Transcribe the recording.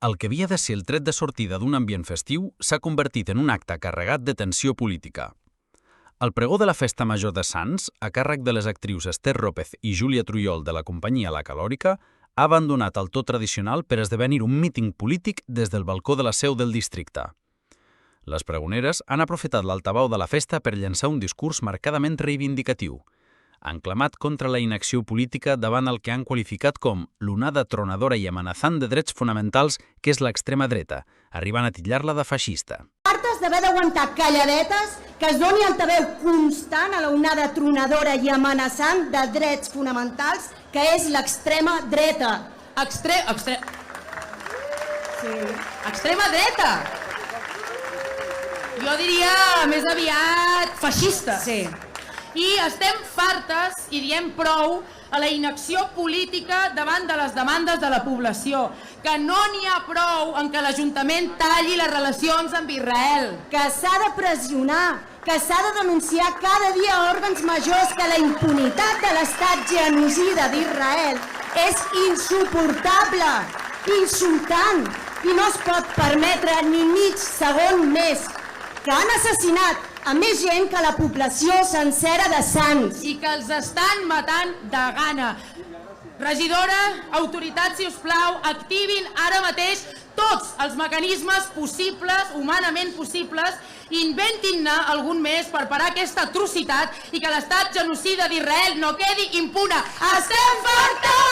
El que havia de ser el tret de sortida d'un ambient festiu s'ha convertit en un acte carregat de tensió política. El pregó de la Festa Major de Sants, a càrrec de les actrius Esther Rópez i Júlia Trujol de la companyia La Calòrica, ha abandonat el to tradicional per esdevenir un míting polític des del balcó de la seu del districte. Les pregoneres han aprofitat l'altaveu de la festa per llançar un discurs marcadament reivindicatiu. Han clamat contra la inacció política davant el que han qualificat com l'onada tronadora i amenaçant de drets fonamentals que és l'extrema dreta, arribant a titllar-la de feixista. Hartes d'haver d'aguantar calladetes que es doni altaveu constant a la onada tronadora i amenaçant de drets fonamentals que és l'extrema dreta. Extrema dreta! Jo diria més aviat feixista. Sí. I estem fartes i diem prou a la inacció política davant de les demandes de la població, que no n'hi ha prou en que l'Ajuntament talli les relacions amb Israel. Que s'ha de pressionar, que s'ha de denunciar cada dia a òrgans majors que la impunitat de l'estat genocida d'Israel és insuportable, insultant, i no es pot permetre ni mig segon més, que han assassinat a més gent que la població sencera de Sants. I que els estan matant de gana. Regidora, autoritat, si us plau, activin ara mateix tots els mecanismes possibles, humanament possibles, i inventin-ne algun més per parar aquesta atrocitat i que l'estat genocida d'Israel no quedi impune. Estem fartes!